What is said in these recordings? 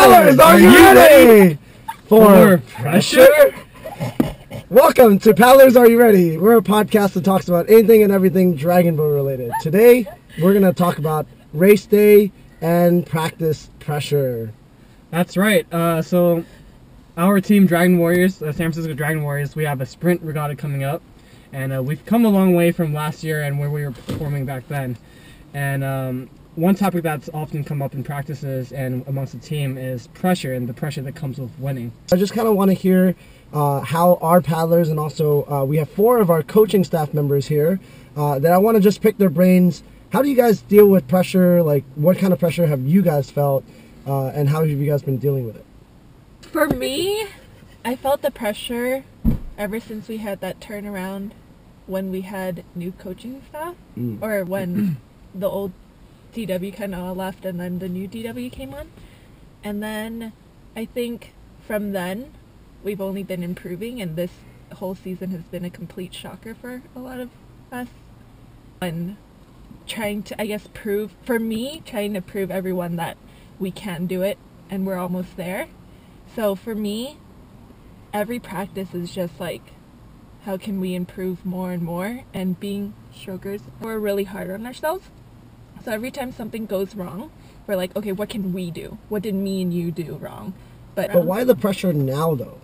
Pallers, are you ready for Pressure? Welcome to Pallers, Are You Ready? We're a podcast that talks about anything and everything Dragon Ball related. Today, we're going to talk about race day and practice pressure. That's right. So our team, Dragon Warriors, San Francisco Dragon Warriors, we have a sprint regatta coming up. And we've come a long way from last year and where we were performing back then. And one topic that's often come up in practices and amongst the team is pressure and the pressure that comes with winning. I just kind of want to hear how our paddlers, and also we have 4 of our coaching staff members here that I want to just pick their brains. How do you guys deal with pressure? Like, what kind of pressure have you guys felt, and how have you guys been dealing with it? For me, I felt the pressure ever since we had that turnaround when we had new coaching staff, or when the old DW kind of left and then the new DW came on. And then I think from then we've only been improving, and this whole season has been a complete shocker for a lot of us. And trying to, I guess, prove everyone that we can do it and we're almost there. So for me, every practice is just like, how can we improve more and more? And being strokers, we're really hard on ourselves. So every time something goes wrong, we're like, okay, what can we do? What did me and you do wrong? But why the pressure now, though?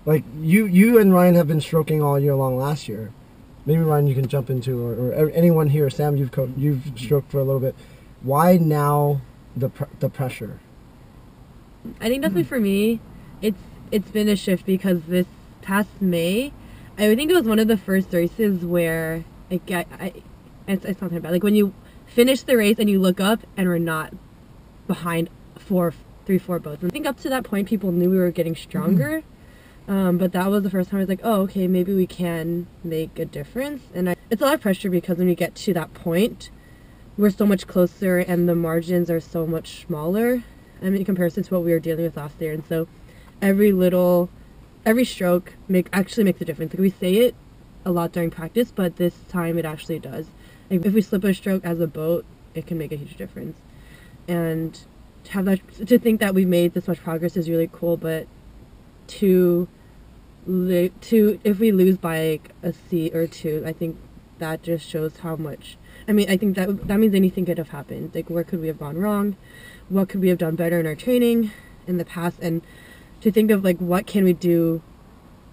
Like, you and Ryan have been stroking all year long last year. Maybe, Ryan, you can jump into, or anyone here. Sam, you've stroked for a little bit. Why now the pressure? I think definitely for me, it's been a shift because this past May, I think it was one of the first races where it's not that bad. Like when you finish the race and you look up and we're not behind 3-4 boats. I think up to that point people knew we were getting stronger, but that was the first time I was like, oh, okay, maybe we can make a difference. And it's a lot of pressure because when you get to that point, we're so much closer and the margins are so much smaller. I mean, in comparison to what we were dealing with last year. And so every stroke actually makes a difference. Like we say it a lot during practice, but this time it actually does. Like if we slip a stroke as a boat, it can make a huge difference. And to think that we've made this much progress is really cool, but if we lose by like a seat or 2, I think that just shows how much. I mean, I think that means anything could have happened. Like, where could we have gone wrong? What could we have done better in our training in the past? And to think of like, what can we do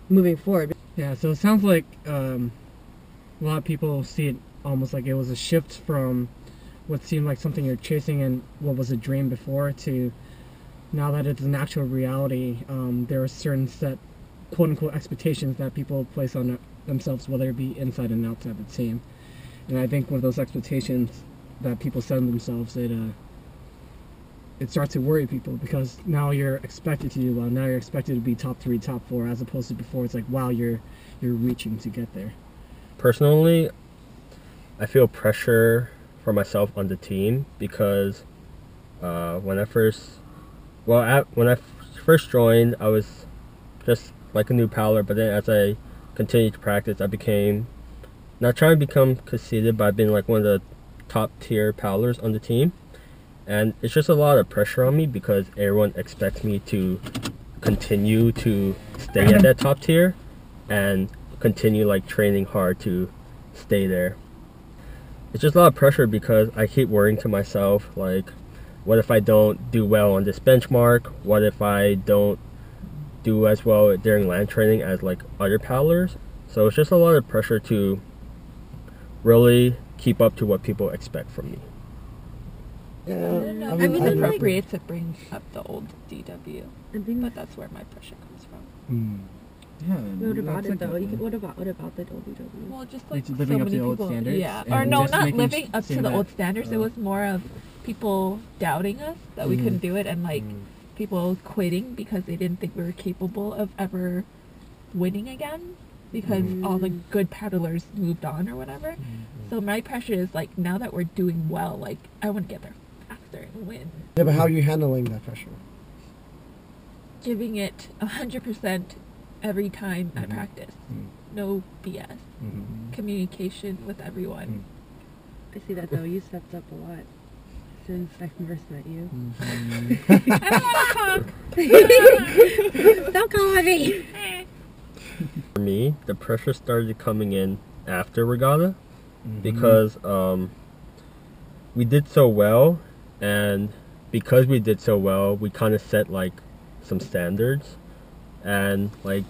moving forward? Yeah, so it sounds like a lot of people see it almost like it was a shift from what seemed like something you're chasing and what was a dream before to now that it's an actual reality. There are certain set quote-unquote expectations that people place on themselves, whether it be inside and outside the team. And I think with those expectations that people set on themselves, it starts to worry people because now you're expected to do well. Now you're expected to be top 3, top 4, as opposed to before it's like, wow, you're reaching to get there. Personally, I feel pressure for myself on the team because when I first joined, I was just like a new paddler, but then as I continued to practice, I became not trying to become conceited, but I've been like one of the top tier paddlers on the team. And it's just a lot of pressure on me because everyone expects me to continue to stay at that top tier and continue like training hard to stay there. It's just a lot of pressure because I keep worrying to myself, like, what if I don't do well on this benchmark? What if I don't do as well during land training as like other paddlers? So it's just a lot of pressure to really keep up to what people expect from me. Yeah, I mean, it's appropriate to bring up the old DW, but that's where my pressure comes from. Yeah. What about it though? What about the old DW? Well, just like living so up to many the old people, standards. yeah, or no, not living up to the old standards. Oh. It was more of people doubting us that we couldn't do it, and like people quitting because they didn't think we were capable of ever winning again because all the good paddlers moved on or whatever. So my pressure is like, now that we're doing well, like I want to get there faster and win. Yeah, but how are you handling that pressure? Giving it 100% every time I practice. No BS. Communication with everyone. I see that though. You stepped up a lot. since I first met you. I don't want to talk. Don't call me. For me, the pressure started coming in after regatta because we did so well, and because we did so well, we kind of set like some standards, and like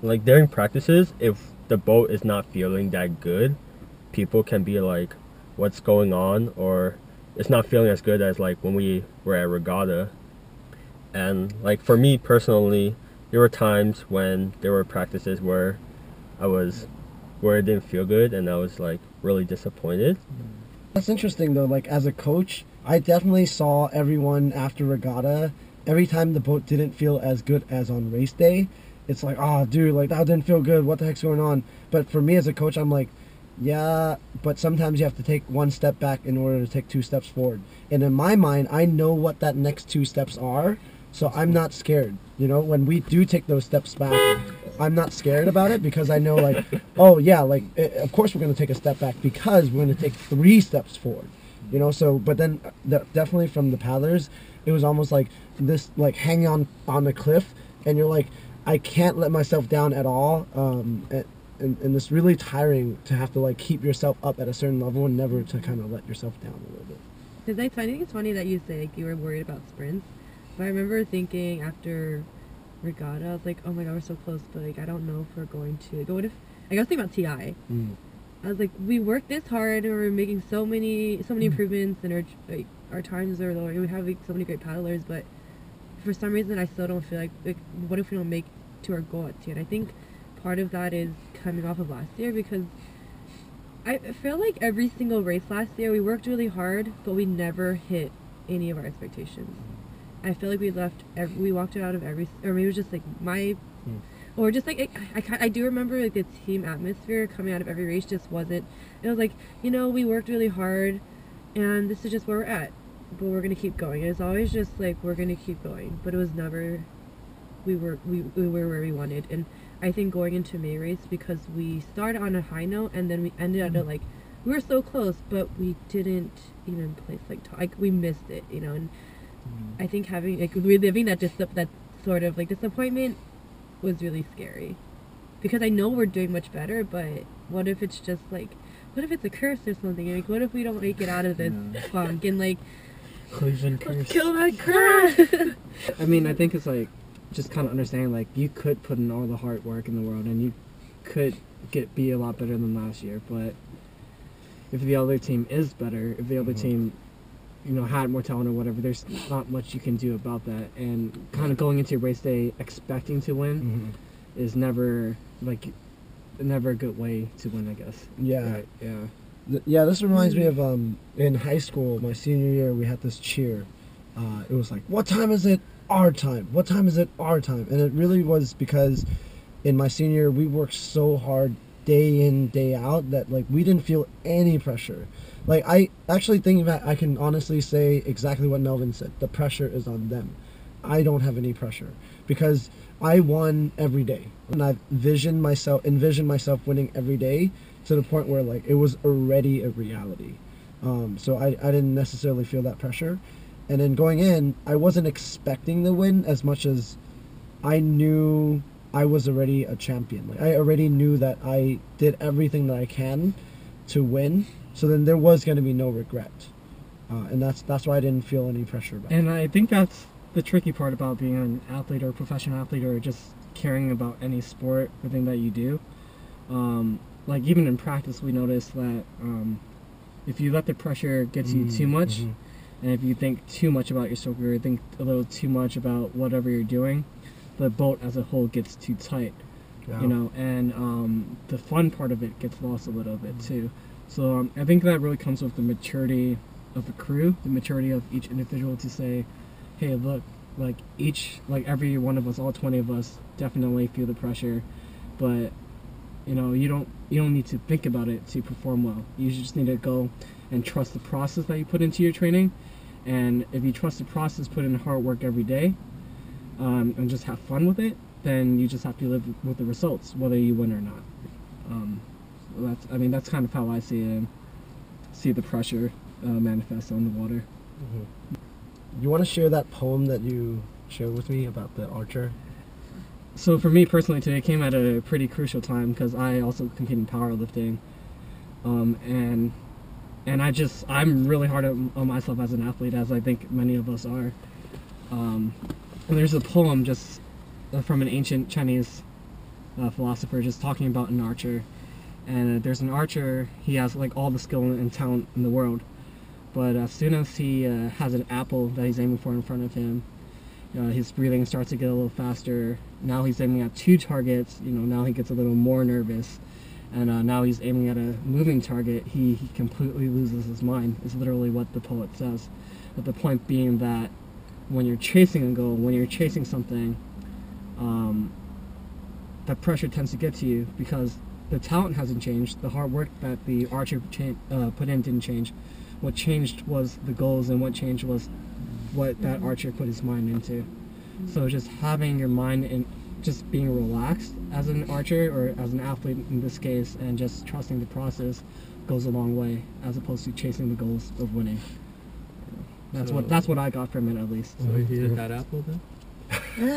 like during practices, if the boat is not feeling that good, people can be like, what's going on, or it's not feeling as good as like when we were at regatta. And like for me personally, there were times when there were practices where it didn't feel good, and I was like really disappointed. That's interesting though. Like as a coach, I definitely saw everyone after regatta. Every time the boat didn't feel as good as on race day, it's like, oh, dude, like that didn't feel good. What the heck's going on? But for me as a coach, I'm like, yeah, but sometimes you have to take one step back in order to take 2 steps forward. And in my mind, I know what that next 2 steps are, so I'm not scared. You know, when we do take those steps back, I'm not scared about it because I know, like, oh yeah, like of course we're going to take a step back because we're going to take 3 steps forward. You know, so but then definitely from the paddlers, it was almost like this, like hanging on a cliff, and you're like, I can't let myself down at all. And it's really tiring to have to like keep yourself up at a certain level and never to kind of let yourself down a little bit. Because I think it's funny that you say like you were worried about sprints, but I remember thinking after regatta, I was like, oh my god, we're so close, but like I don't know if we're going to go. What if I was thinking about TI? I was like, we worked this hard and we're making so many improvements, and our times are low. We have like, so many great paddlers, but for some reason I still don't feel like what if we don't make to our goal at TI? And I think part of that is coming off of last year, because I feel like every single race last year we worked really hard, but we never hit any of our expectations. I feel like we walked out of every, or maybe it was just like or just like I do remember like the team atmosphere coming out of every race just wasn't. It was like, you know, we worked really hard, and this is just where we're at, but we're gonna keep going. It's always just like we're gonna keep going, but it was never we were where we wanted. And I think going into May race, because we started on a high note and then we ended at like we were so close, but we didn't even place like we missed it, you know. And I think having like reliving that sort of like disappointment was really scary, because I know we're doing much better, but what if it's just like, what if it's a curse or something? Like, what if we don't make it out of this funk and like Cleveland curse. kill that curse? I mean, I think it's like just kind of understanding like you could put in all the hard work in the world and you could be a lot better than last year, but if the other team is better, if the other team, you know, had more talent or whatever, there's not much you can do about that. And kind of going into your race day expecting to win is never a good way to win, I guess. Yeah. Right? Yeah. Yeah, this reminds me of in high school, my senior year, we had this cheer. It was like, what time is it? Our time. What time is it? Our time. And it really was because in my senior year, we worked so hard day in, day out that like we didn't feel any pressure. Like I actually think that I can honestly say exactly what Melvin said. The pressure is on them. I don't have any pressure because I won every day, and I've envisioned myself winning every day to the point where like it was already a reality. So I didn't necessarily feel that pressure. And then going in, I wasn't expecting the win as much as I knew I was already a champion. Like I already knew that I did everything that I can to win. So then there was going to be no regret. And that's why I didn't feel any pressure about it. And I think that's the tricky part about being an athlete or a professional athlete or just caring about any sport or thing that you do. Like even in practice, we noticed that if you let the pressure get to you too much, and if you think too much about your stroke or think a little too much about whatever you're doing, the boat as a whole gets too tight, you know, and the fun part of it gets lost a little bit too. So I think that really comes with the maturity of the crew, the maturity of each individual to say, hey, look, like every one of us, all 20 of us definitely feel the pressure, but you know, you don't need to think about it to perform well. You just need to go and trust the process that you put into your training. And if you trust the process, put in hard work every day, and just have fun with it, then you just have to live with the results, whether you win or not. That's kind of how I see the pressure. manifesto on the water. You want to share that poem that you shared with me about the archer? So for me personally, today came at a pretty crucial time because I also compete in powerlifting, and I'm really hard on myself as an athlete, as I think many of us are. And there's a poem just from an ancient Chinese philosopher just talking about an archer, and there's an archer. He has like all the skill and talent in the world, but as soon as he has an apple that he's aiming for in front of him, his breathing starts to get a little faster. Now he's aiming at 2 targets. Now he gets a little more nervous, and now he's aiming at a moving target. He completely loses his mind. Is literally what the poet says. But the point being that when you're chasing a goal, when you're chasing something, that pressure tends to get to you because the talent hasn't changed. The hard work that the archer put in didn't change. What changed was the goals, and what changed was what that archer put his mind into. So just having your mind and just being relaxed as an archer or as an athlete in this case, and just trusting the process goes a long way, as opposed to chasing the goals of winning. That's what I got from it, at least. So he hit that apple then?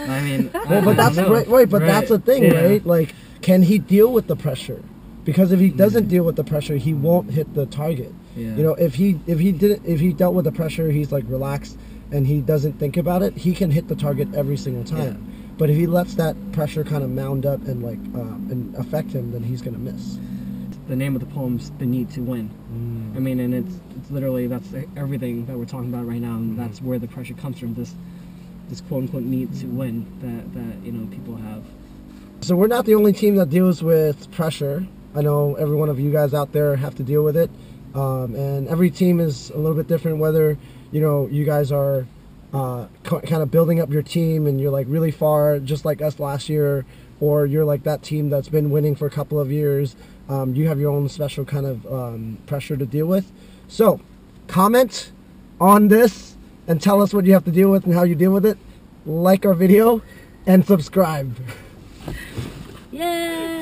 I mean, But that's right. But that's the thing, Yeah. right? Like, can he deal with the pressure? Because if he doesn't deal with the pressure, he won't hit the target. Yeah. If he dealt with the pressure, he's like relaxed and he doesn't think about it, he can hit the target every single time. Yeah. But if he lets that pressure kind of mound up and and affect him, then he's gonna miss. The name of the poem's "The Need to Win." I mean, and it's literally that's everything that we're talking about right now, and that's where the pressure comes from. This quote unquote need to win that people have. So we're not the only team that deals with pressure. I know every one of you guys out there have to deal with it, and every team is a little bit different. Whether you guys are kind of building up your team and you're like really far, just like us last year, or you're like that team that's been winning for a couple of years. You have your own special kind of pressure to deal with. So comment on this and tell us what you have to deal with and how you deal with it. Like our video and subscribe. Yay!